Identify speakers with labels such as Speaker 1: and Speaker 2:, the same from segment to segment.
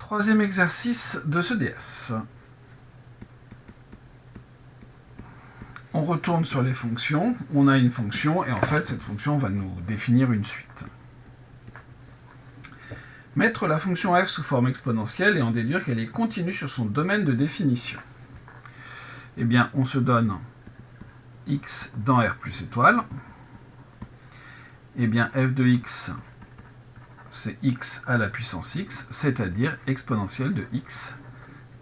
Speaker 1: Troisième exercice de ce DS. On retourne sur les fonctions. On a une fonction et en fait cette fonction va nous définir une suite. Mettre la fonction f sous forme exponentielle et en déduire qu'elle est continue sur son domaine de définition. Eh bien, on se donne x dans R plus étoile. Eh bien, f de x, c'est x à la puissance x, c'est-à-dire exponentielle de x,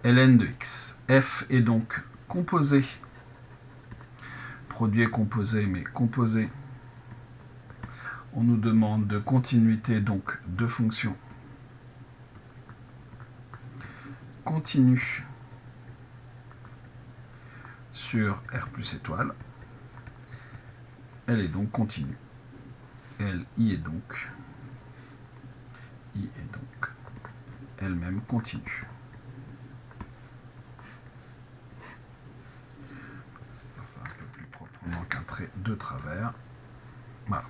Speaker 1: ln de x. F est donc composé, produit est composé, mais composé, on nous demande de continuité donc de fonction continue sur R plus étoile. Elle est donc continue. I est donc elle-même continue. Ça un peu plus proprement qu'un trait de travers. Voilà.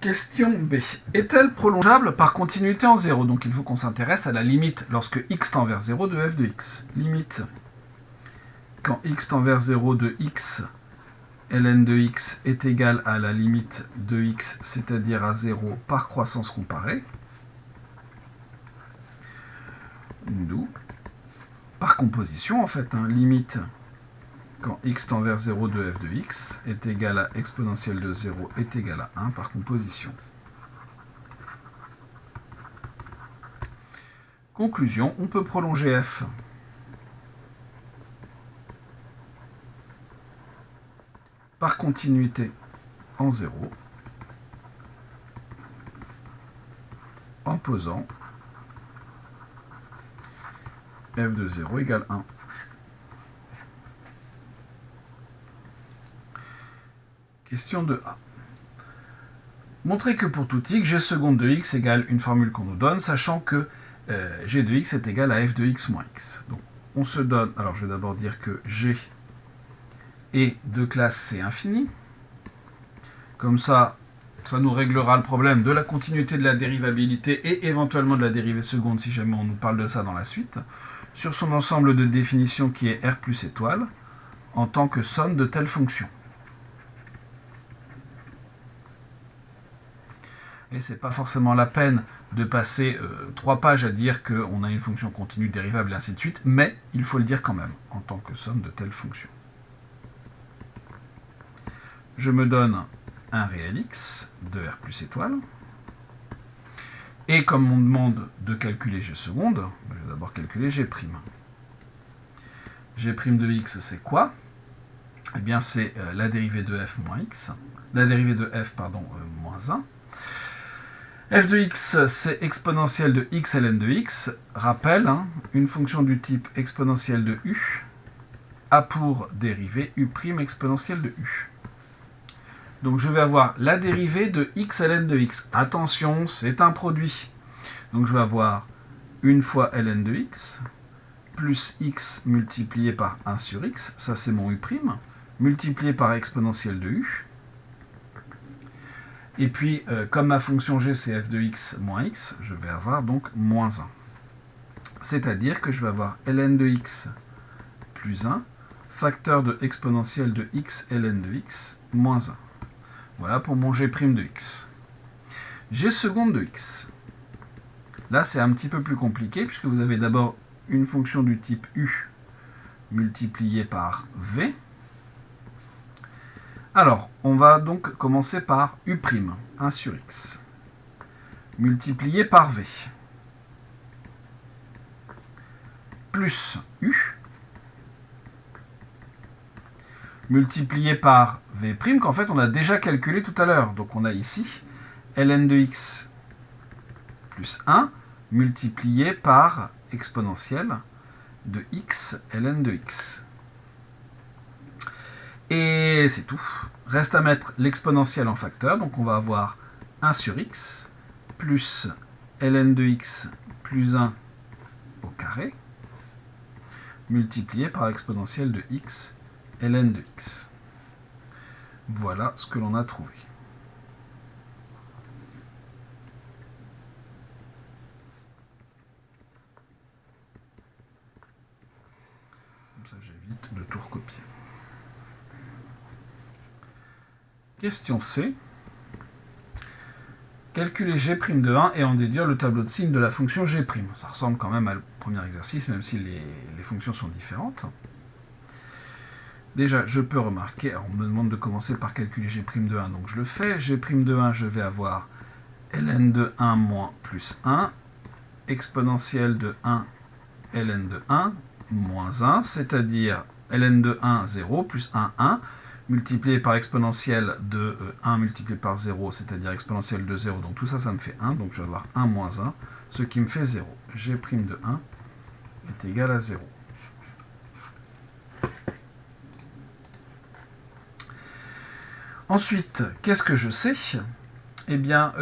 Speaker 1: Question B. Est-elle prolongeable par continuité en 0? Donc il faut qu'on s'intéresse à la limite lorsque x tend vers 0 de f de x. Limite quand x tend vers 0 de x, ln de x est égal à la limite de x, c'est-à-dire à 0 par croissance comparée. D'où, par composition en fait, limite quand x tend vers 0 de f de x est égal à exponentielle de 0 est égal à 1 par composition. Conclusion, on peut prolonger f par continuité en 0 en posant f de 0 égale 1. Question 2a. Montrer que pour tout x, g seconde de x égale une formule qu'on nous donne, sachant que g de x est égal à f de x moins x. Donc on se donne, alors je vais d'abord dire que g est de classe C infini. Comme ça, ça nous réglera le problème de la continuité de la dérivabilité et éventuellement de la dérivée seconde si jamais on nous parle de ça dans la suite, sur son ensemble de définition qui est R plus étoile, en tant que somme de telles fonctions. Et c'est pas forcément la peine de passer 3 pages à dire qu'on a une fonction continue dérivable et ainsi de suite, mais il faut le dire quand même, en tant que somme de telles fonctions. Je me donne un réel x de R plus étoile, et comme on demande de calculer g seconde, je vais d'abord calculer g'. G' de x, c'est quoi? Eh bien, c'est la dérivée de f moins x, la dérivée de f, pardon, moins 1. f de x, c'est exponentielle de x ln de x. Rappel, une fonction du type exponentielle de u a pour dérivée u' exponentielle de u. Donc je vais avoir la dérivée de x ln de x. Attention, c'est un produit. Donc je vais avoir une fois ln de x, plus x multiplié par 1 sur x, ça c'est mon u', multiplié par exponentielle de u. Et puis, comme ma fonction g c'est f de x moins x, je vais avoir donc moins 1. C'est-à-dire que je vais avoir ln de x plus 1, facteur de exponentielle de x ln de x moins 1. Voilà pour mon g' de x. G seconde de x. Là, c'est un petit peu plus compliqué, puisque vous avez d'abord une fonction du type u multipliée par v. Alors, on va donc commencer par u', 1 sur x, multiplié par v, plus u, multiplié par v', qu'en fait on a déjà calculé tout à l'heure. Donc on a ici ln de x plus 1, multiplié par exponentielle de x ln de x. Et c'est tout. Reste à mettre l'exponentielle en facteur, donc on va avoir 1 sur x plus ln de x plus 1 au carré, multiplié par exponentielle de x ln de x. Voilà ce que l'on a trouvé. j'évite de tout recopier. Question C. Calculer g' de 1 et en déduire le tableau de signes de la fonction g'. Ça ressemble quand même au premier exercice, même si les fonctions sont différentes. Déjà, je peux remarquer, on me demande de commencer par calculer g' de 1, donc je le fais. G' de 1, je vais avoir ln de 1 moins plus 1, exponentielle de 1, ln de 1, moins 1, c'est-à-dire ln de 1, 0, plus 1, 1, multiplié par exponentielle de 1 multiplié par 0, c'est-à-dire exponentielle de 0, donc tout ça, ça me fait 1, donc je vais avoir 1 moins 1, ce qui me fait 0. G' de 1 est égal à 0. Ensuite, qu'est-ce que je sais? Eh bien,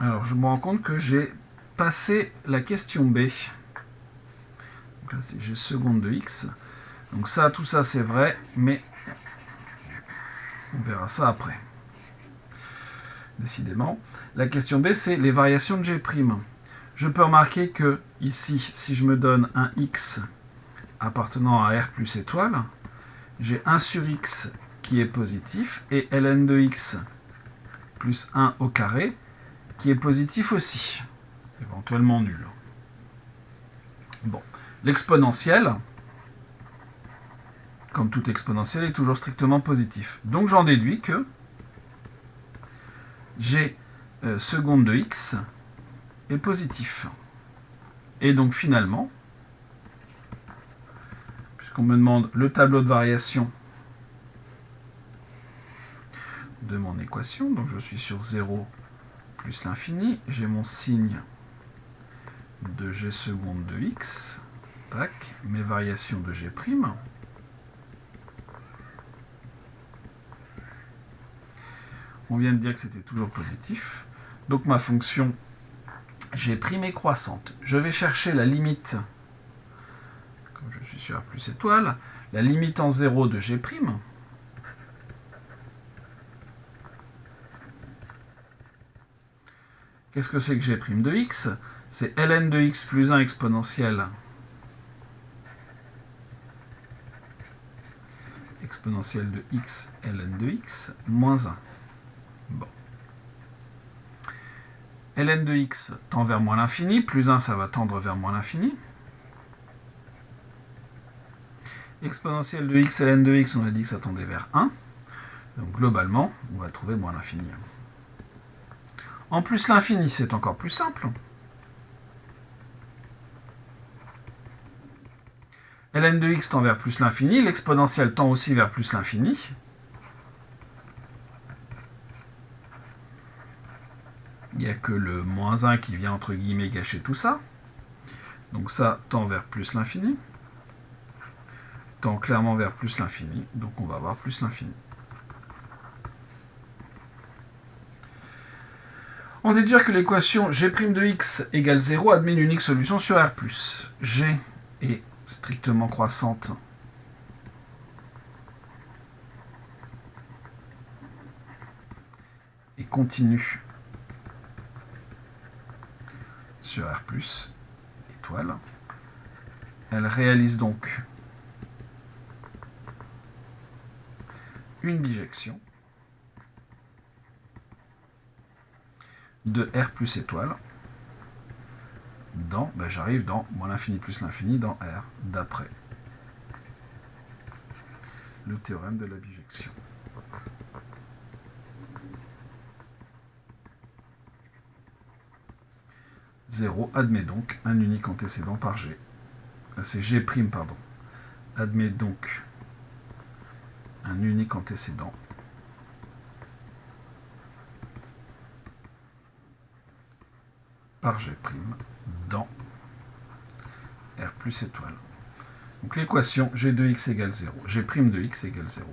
Speaker 1: alors je me rends compte que j'ai passé la question B. Donc là, c'est g seconde de x. Donc ça, tout ça, c'est vrai, mais on verra ça après. Décidément. La question B, c'est les variations de g'. Je peux remarquer que, ici, si je me donne un x appartenant à R plus étoile, j'ai 1 sur x qui est positif, et ln de x plus 1 au carré, qui est positif aussi, éventuellement nul. Bon, l'exponentielle, comme toute exponentielle, est toujours strictement positif. Donc j'en déduis que g seconde de x est positif. Et donc finalement, puisqu'on me demande le tableau de variation de mon équation, donc je suis sur 0 plus l'infini, j'ai mon signe de g seconde de x, tac, mes variations de g'. On vient de dire que c'était toujours positif. Donc ma fonction g' est croissante. Je vais chercher la limite, comme je suis sur R plus étoile, la limite en 0 de g'. Qu'est-ce que c'est que g' de x? C'est ln de x plus 1 exponentielle de x ln de x moins 1. Bon. ln de x tend vers moins l'infini, plus 1 ça va tendre vers moins l'infini. Exponentielle de x ln de x, on a dit que ça tendait vers 1. Donc globalement, on va trouver moins l'infini. En plus l'infini, c'est encore plus simple. ln de x tend vers plus l'infini, l'exponentielle tend aussi vers plus l'infini. Il n'y a que le moins 1 qui vient entre guillemets gâcher tout ça. Donc ça tend vers plus l'infini. Tend clairement vers plus l'infini. Donc on va avoir plus l'infini. On déduit que l'équation g' de x égale 0 admet une unique solution sur R+. G est strictement croissante et continue sur R+, étoile. Elle réalise donc une bijection de R plus étoile dans, j'arrive dans moins l'infini plus l'infini dans R, d'après le théorème de la bijection. Zéro admet donc un unique antécédent par G. C'est G', pardon. Admet donc un unique antécédent par G' dans R plus étoile. Donc l'équation g de x égale 0, g' de x égale 0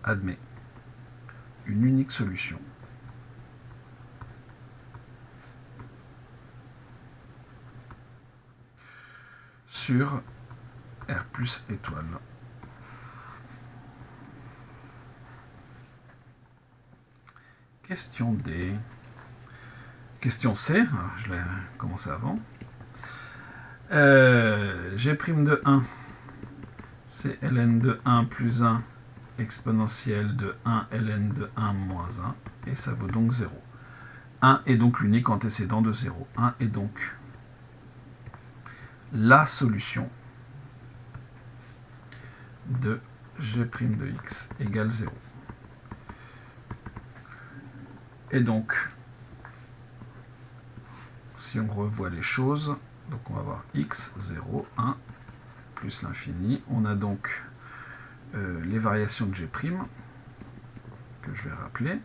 Speaker 1: admet une unique solution sur R plus étoile. Question D. Question C, alors je l'ai commencé avant. G' de 1, c'est ln de 1 plus 1 exponentielle de 1 ln de 1 moins 1, et ça vaut donc 0. 1 est donc l'unique antécédent de 0. 1 est donc la solution de g' de x égale 0. Et donc, si on revoit les choses, donc on va avoir x, 0, 1, plus l'infini. On a donc les variations de g', que je vais rappeler,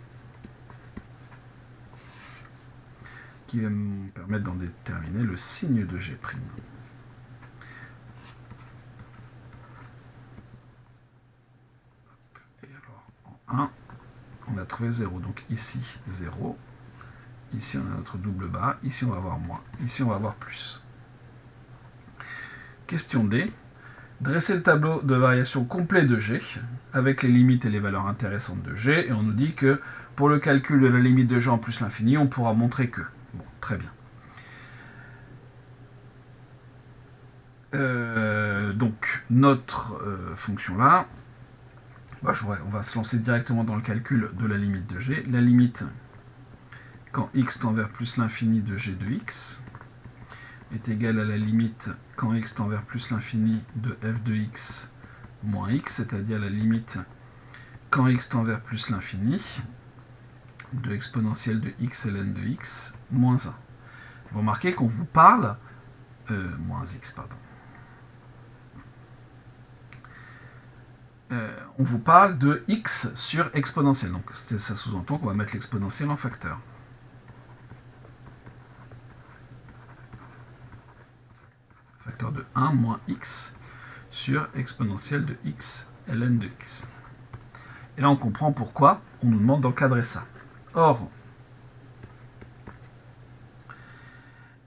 Speaker 1: qui va me permettre d'en déterminer le signe de g'. Et alors, en 1, on a trouvé 0. Donc ici, 0. Ici, on a notre double barre. Ici, on va avoir moins. Ici, on va avoir plus. Question D. Dresser le tableau de variation complet de G, avec les limites et les valeurs intéressantes de G, et on nous dit que pour le calcul de la limite de G en plus l'infini, on pourra montrer que. Bon, très bien. Donc, notre fonction là, on va se lancer directement dans le calcul de la limite de G. La limite, quand x tend vers plus l'infini de G de x, est égale à la limite quand x tend vers plus l'infini de f de x moins x, c'est-à-dire la limite quand x tend vers plus l'infini de exponentielle de x ln de x moins 1. Vous remarquez qu'on vous parle moins x, pardon. On vous parle de x sur exponentielle. Donc ça sous-entend qu'on va mettre l'exponentielle en facteur. Facteur de 1 moins x sur exponentielle de x ln de x. Et là, on comprend pourquoi on nous demande d'encadrer ça. Or,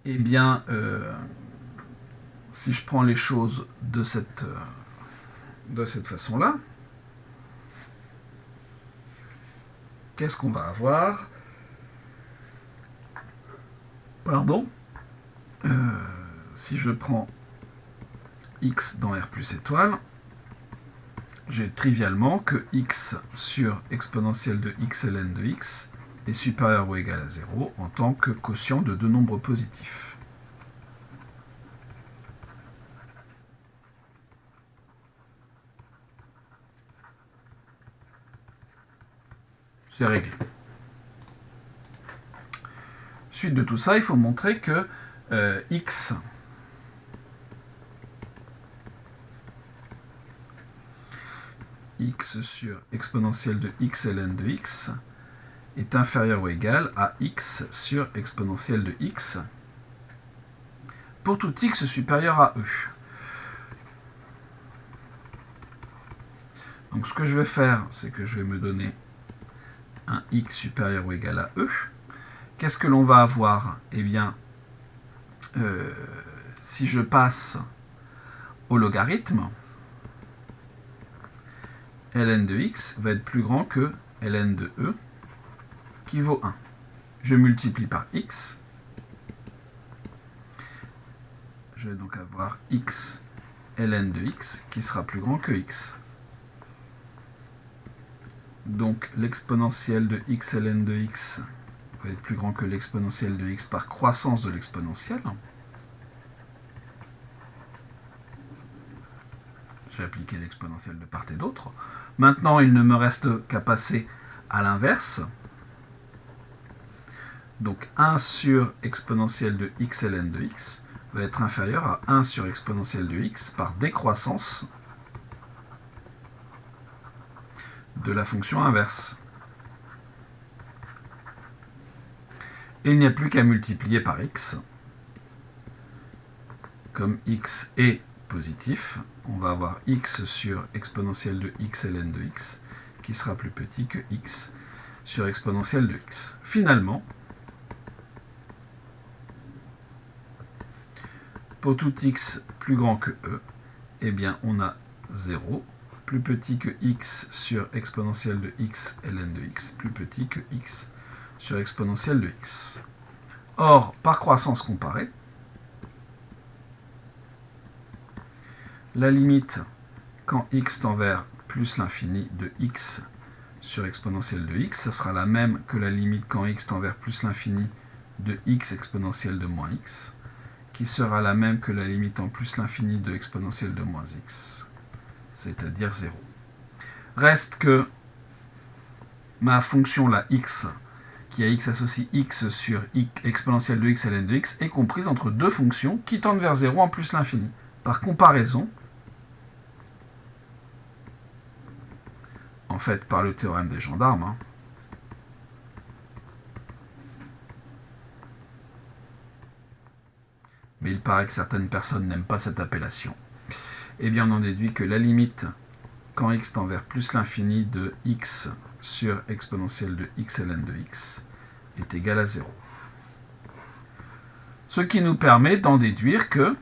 Speaker 1: eh bien, si je prends les choses de cette façon-là, qu'est-ce qu'on va avoir? Pardon. Si je prends x dans R plus étoile, j'ai trivialement que x sur exponentielle de x ln de x est supérieur ou égal à 0 en tant que quotient de deux nombres positifs. C'est réglé. Suite de tout ça, il faut montrer que x sur exponentielle de x ln de x est inférieur ou égal à x sur exponentielle de x pour tout x supérieur à e. Donc ce que je vais faire, c'est que je vais me donner un x supérieur ou égal à e. Qu'est-ce que l'on va avoir? Eh bien, si je passe au logarithme, ln de x va être plus grand que ln de e, qui vaut 1. Je multiplie par x. Je vais donc avoir x ln de x qui sera plus grand que x. Donc l'exponentielle de x ln de x va être plus grand que l'exponentielle de x par croissance de l'exponentielle. J'ai appliqué l'exponentielle de part et d'autre. Maintenant, il ne me reste qu'à passer à l'inverse. Donc 1 sur exponentielle de x ln de x va être inférieur à 1 sur exponentielle de x par décroissance de la fonction inverse. Et il n'y a plus qu'à multiplier par x. Comme x est positif, on va avoir x sur exponentielle de x ln de x qui sera plus petit que x sur exponentielle de x. Finalement, pour tout x plus grand que e, eh bien on a 0 plus petit que x sur exponentielle de x ln de x plus petit que x sur exponentielle de x. Or, par croissance comparée, la limite quand x tend vers plus l'infini de x sur exponentielle de x, ça sera la même que la limite quand x tend vers plus l'infini de x exponentielle de moins x, qui sera la même que la limite en plus l'infini de exponentielle de moins x, c'est-à-dire 0. Reste que ma fonction, la x, qui a x associe x sur x exponentielle de x ln de x, est comprise entre deux fonctions qui tendent vers 0 en plus l'infini. Par comparaison, en fait par le théorème des gendarmes, mais il paraît que certaines personnes n'aiment pas cette appellation, eh bien on en déduit que la limite quand x tend vers plus l'infini de x sur exponentielle de x ln de x est égale à 0. Ce qui nous permet d'en déduire que,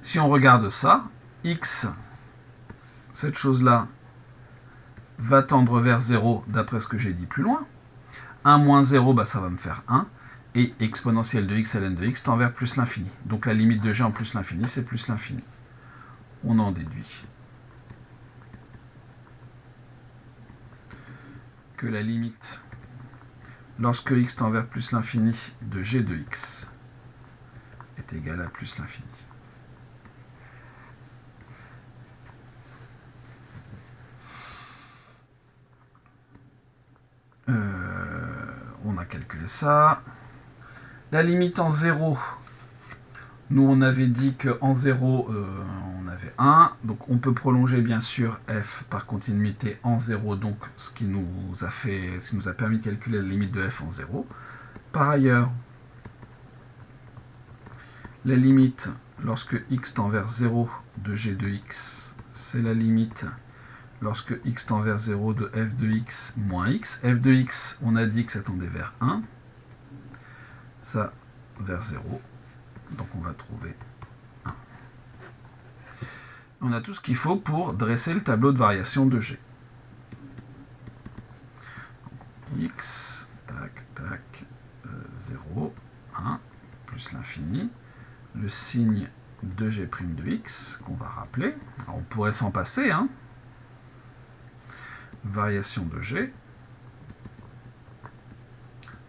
Speaker 1: si on regarde ça, x, cette chose-là, va tendre vers 0 d'après ce que j'ai dit plus loin. 1 moins 0, bah, ça va me faire 1. Et exponentielle de x ln de x tend vers plus l'infini. Donc la limite de g en plus l'infini, c'est plus l'infini. On en déduit que la limite, lorsque x tend vers plus l'infini de g de x, est égale à plus l'infini. On a calculé ça. La limite en 0, nous on avait dit qu'en 0, on avait 1. Donc on peut prolonger bien sûr f par continuité en 0, donc ce qui nous a permis de calculer la limite de f en 0. Par ailleurs, la limite lorsque x tend vers 0 de g de x, c'est la limite lorsque x tend vers 0 de f de x moins x. F de x, on a dit que ça tendait vers 1. Ça vers 0. Donc on va trouver 1. On a tout ce qu'il faut pour dresser le tableau de variation de g. X, tac, tac, 0, 1, plus l'infini. Le signe de g' de x, qu'on va rappeler. Alors on pourrait s'en passer, hein. Variation de g.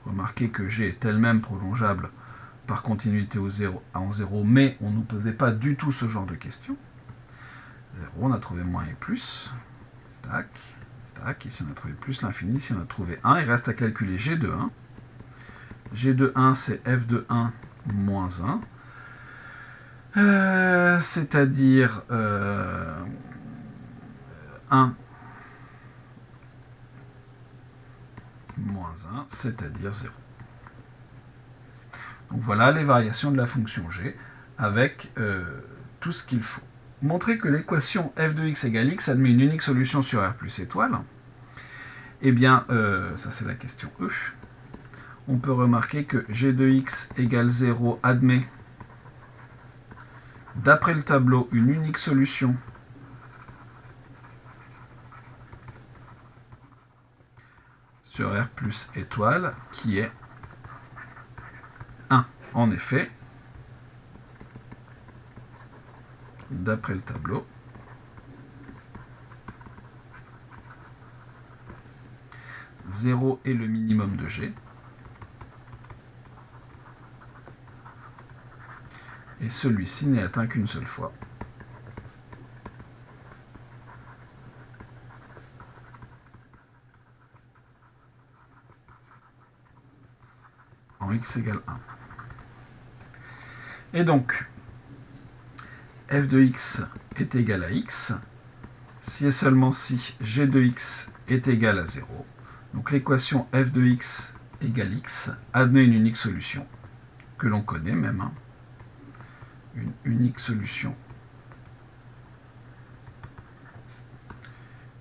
Speaker 1: Remarquez que g est elle-même prolongeable par continuité en 0, mais on ne nous posait pas du tout ce genre de questions. 0, on a trouvé moins et plus. Tac, tac, ici on a trouvé plus l'infini, ici on a trouvé 1, il reste à calculer g de 1. g de 1, c'est f de 1 moins 1, c'est-à-dire 1 moins 1, c'est-à-dire 0. Donc voilà les variations de la fonction g avec tout ce qu'il faut. Montrer que l'équation f de x égale x admet une unique solution sur R plus étoile, eh bien, ça c'est la question E. On peut remarquer que g de x égale 0 admet, d'après le tableau, une unique solution sur R plus étoile qui est 1. En effet, d'après le tableau, 0 est le minimum de g, et celui-ci n'est atteint qu'une seule fois. En x égale 1. Et donc, f de x est égal à x, si et seulement si g de x est égal à 0. Donc l'équation f de x égale x admet une unique solution, que l'on connaît même, hein. Une unique solution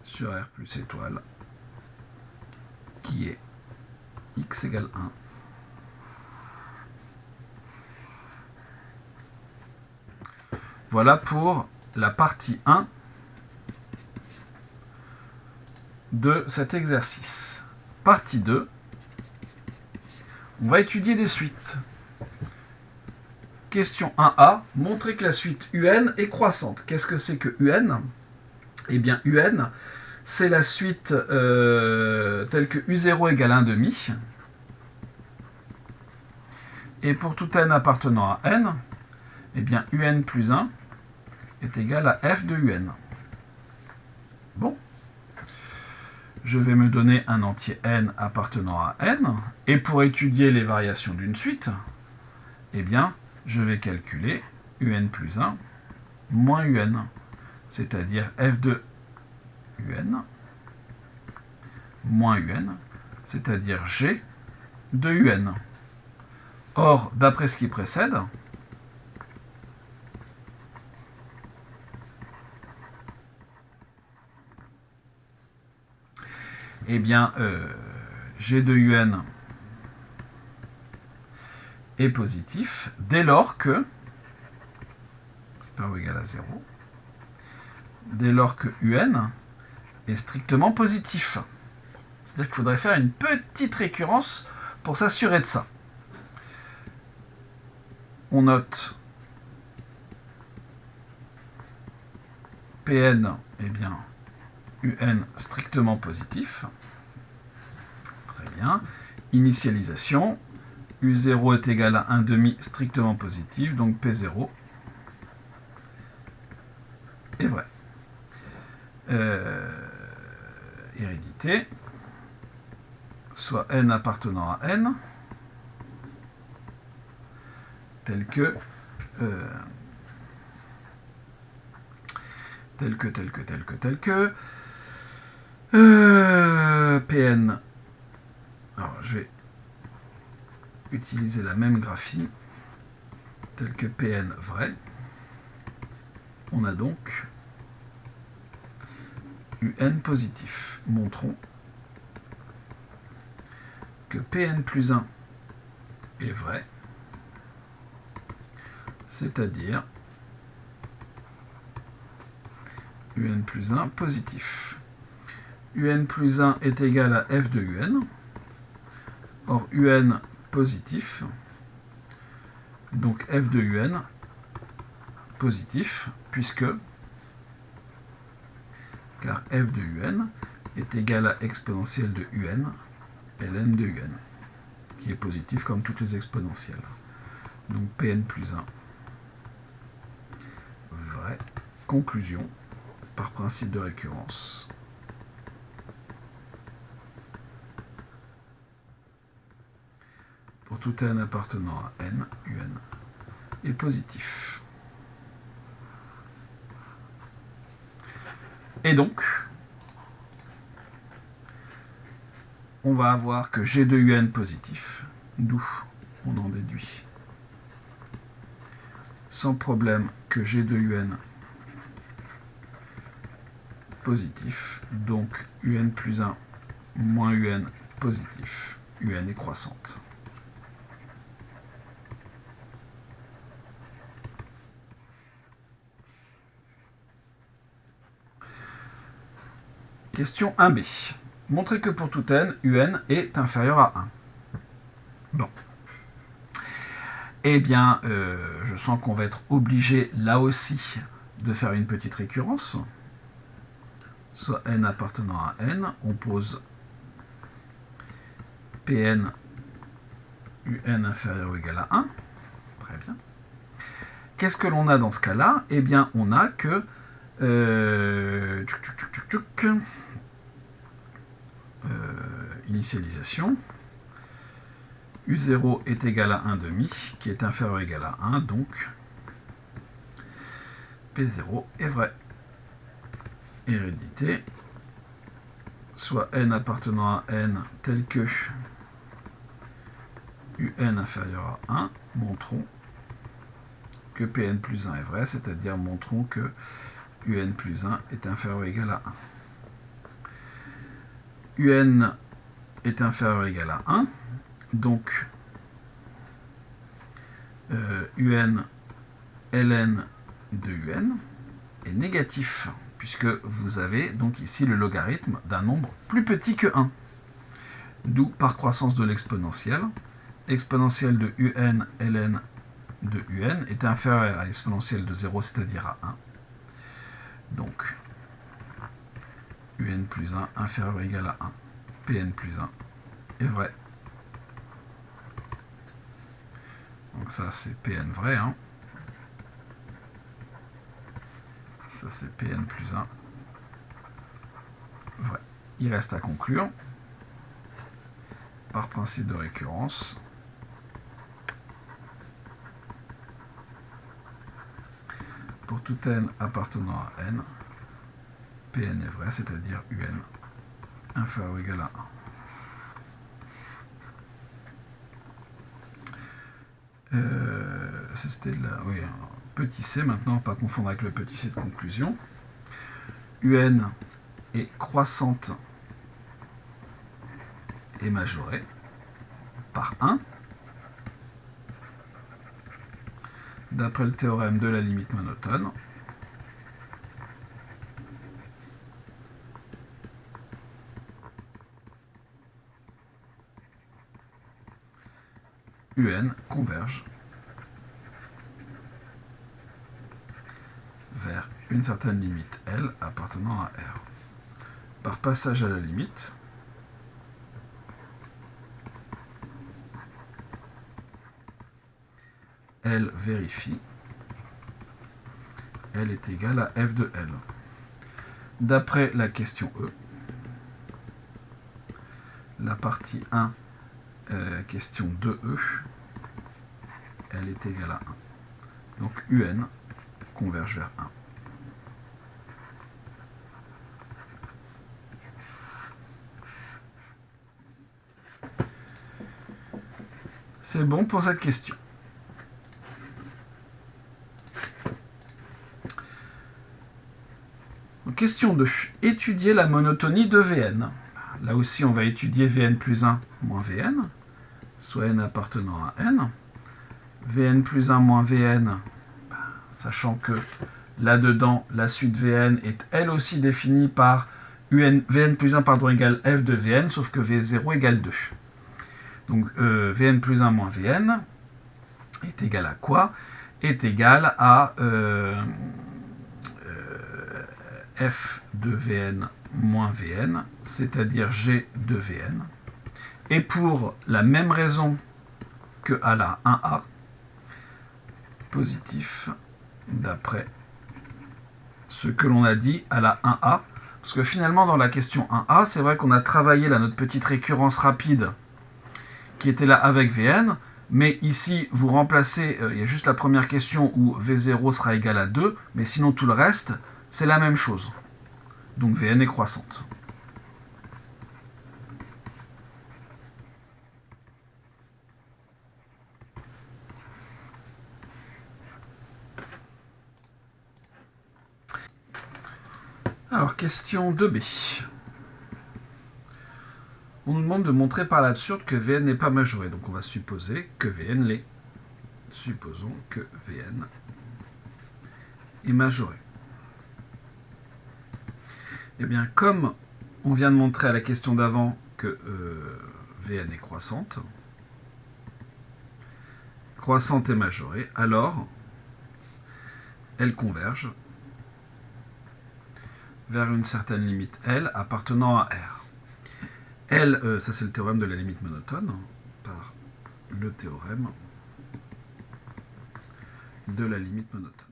Speaker 1: sur R plus étoile, qui est x égale 1. Voilà pour la partie 1 de cet exercice. Partie 2, On va étudier des suites. Question 1a, montrer que la suite UN est croissante. Qu'est-ce que c'est que UN? Eh bien, UN, c'est la suite telle que U0 égale 1,5. Et pour tout n appartenant à n, eh bien, UN plus 1 est égal à f de UN. Bon. Je vais me donner un entier n appartenant à n. Et pour étudier les variations d'une suite, eh bien, je vais calculer UN plus 1 moins UN, c'est-à-dire f de UN moins UN, c'est-à-dire G de UN. Or, d'après ce qui précède, eh bien, G de UN est positif dès lors que, supérieur ou égal à 0, dès lors que UN est strictement positif. C'est-à-dire qu'il faudrait faire une petite récurrence pour s'assurer de ça. On note Pn, eh bien, UN strictement positif. Très bien. Initialisation. U0 est égal à 1,5 strictement positif, donc P0 est vrai. Hérédité, soit n appartenant à n, tel que Pn. Alors, je vais utiliser la même graphie, telle que Pn vrai. On a donc UN positif. Montrons que Pn plus 1 est vrai, c'est-à-dire UN plus 1 positif. UN plus 1 est égal à f de UN. Or, UN positif, donc f de UN positif, car f de UN est égal à exponentielle de UN, ln de UN, qui est positif comme toutes les exponentielles. Donc Pn plus 1, vrai. Conclusion, par principe de récurrence. Pour tout n appartenant à n, UN est positif. Et donc, on va avoir que G de UN positif, d'où on en déduit sans problème que G de UN positif, donc UN plus 1 moins UN positif, UN est croissante. Question 1b. Montrez que pour tout n, UN est inférieur à 1. Bon. Eh bien, je sens qu'on va être obligé, là aussi, de faire une petite récurrence. Soit n appartenant à n, on pose Pn UN inférieur ou égal à 1. Très bien. Qu'est-ce que l'on a dans ce cas-là? Eh bien, on a que initialisation. U0 est égal à 1,5, qui est inférieur ou égal à 1, donc P0 est vrai. Hérédité, soit n appartenant à n tel que UN inférieur à 1, montrons que Pn plus 1 est vrai, c'est-à-dire montrons que UN plus 1 est inférieur ou égal à 1. UN est inférieur ou égal à 1, donc UN ln de UN est négatif, puisque vous avez donc ici le logarithme d'un nombre plus petit que 1. D'où, par croissance de l'exponentielle, exponentielle de un ln de un est inférieure à l'exponentielle de 0, c'est-à-dire à 1. Donc, un plus 1 inférieur ou égal à 1. Pn plus 1 est vrai. Donc ça, c'est Pn vrai. Hein. Ça, c'est Pn plus 1 vrai. Il reste à conclure, par principe de récurrence, pour tout n appartenant à n, Pn est vrai, c'est-à-dire un inférieur ou égal à 1. C'était là, oui, petit c maintenant, pas confondre avec le petit c de conclusion. Un est croissante et majorée par 1, d'après le théorème de la limite monotone. Un converge vers une certaine limite L appartenant à R. Par passage à la limite, L vérifie, L est égal à f de L. D'après la question E, la partie 1, question 2E, L est égal à 1. Donc UN converge vers 1. C'est bon pour cette question. Question 2. Étudier la monotonie de Vn. Là aussi, on va étudier Vn plus 1 moins Vn, soit n appartenant à n. Vn plus 1 moins Vn, sachant que là-dedans, la suite Vn est elle aussi définie par Vn plus 1 égale f de Vn, sauf que V0 égale 2. Donc Vn plus 1 moins Vn est égal à quoi? Est égal à f de Vn moins Vn, c'est-à-dire g de Vn. Et pour la même raison que à la 1a, positif, d'après ce que l'on a dit à la 1a. Parce que finalement, dans la question 1a, c'est vrai qu'on a travaillé là notre petite récurrence rapide qui était là avec Vn, mais ici, vous remplacez, il y a juste la première question où V0 sera égal à 2, mais sinon tout le reste, c'est la même chose. Donc Vn est croissante. Alors, question 2b. On nous demande de montrer par l'absurde que Vn n'est pas majoré. Donc on va supposer que Vn l'est. Supposons que Vn est majoré. Eh bien, comme on vient de montrer à la question d'avant que Vn est croissante et majorée, alors elle converge vers une certaine limite L appartenant à R. L, ça c'est le théorème de la limite monotone, par le théorème de la limite monotone.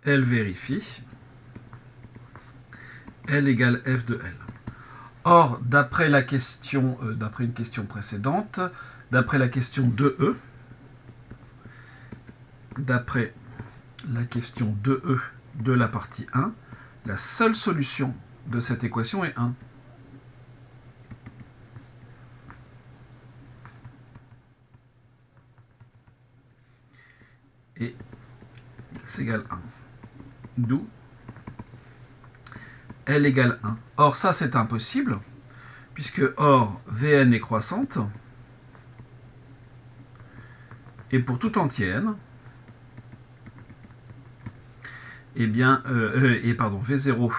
Speaker 1: L vérifie, L égale f de L. Or, d'après la question, d'après une question précédente, d'après la question 2e, d'après la question 2e de la partie 1, la seule solution de cette équation est 1. Et x égale 1. D'où L égale 1. Or, ça, c'est impossible, puisque, or, Vn est croissante, et pour tout entier n, eh bien, V0,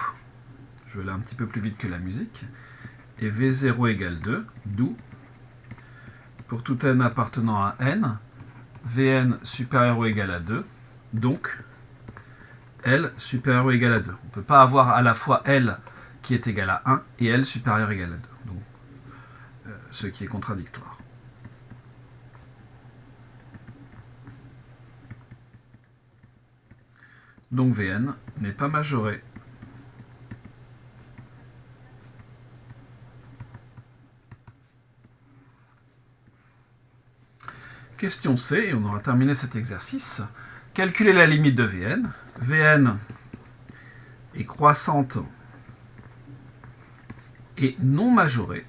Speaker 1: je vais aller un petit peu plus vite que la musique, et V0 égale 2, d'où, pour tout n appartenant à n, Vn supérieur ou égal à 2, donc L supérieur ou égal à 2. On ne peut pas avoir à la fois L qui est égal à 1 et L supérieur ou égal à 2, donc, ce qui est contradictoire. Donc Vn n'est pas majoré. Question C, et on aura terminé cet exercice. Calculer la limite de Vn. Vn est croissante et non majorée.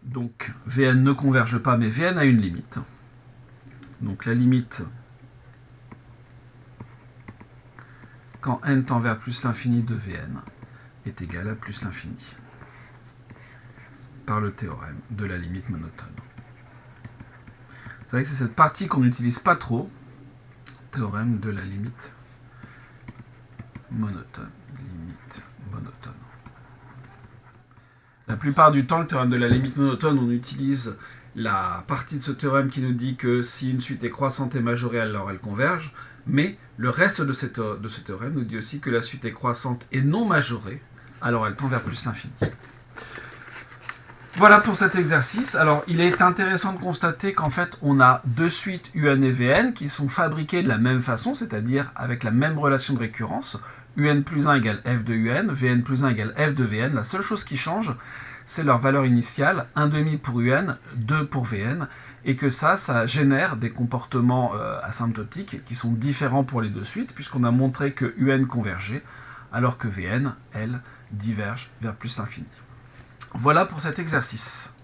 Speaker 1: Donc Vn ne converge pas, mais Vn a une limite. Donc la limite, quand n tend vers plus l'infini de Vn, est égale à plus l'infini, par le théorème de la limite monotone. C'est vrai que c'est cette partie qu'on n'utilise pas trop, théorème de la limite monotone. La plupart du temps, le théorème de la limite monotone, on utilise la partie de ce théorème qui nous dit que si une suite est croissante et majorée, alors elle converge, mais le reste de ce théorème nous dit aussi que la suite est croissante et non majorée, alors elle tend vers plus l'infini. Voilà pour cet exercice. Alors, il est intéressant de constater qu'en fait, on a deux suites UN et Vn qui sont fabriquées de la même façon, c'est-à-dire avec la même relation de récurrence. UN plus 1 égale f de UN, Vn plus 1 égale f de Vn. La seule chose qui change, c'est leur valeur initiale, 1,5 pour UN, 2 pour Vn, et que ça génère des comportements asymptotiques qui sont différents pour les deux suites, puisqu'on a montré que UN convergeait, alors que Vn, elle, diverge vers plus l'infini. Voilà pour cet exercice.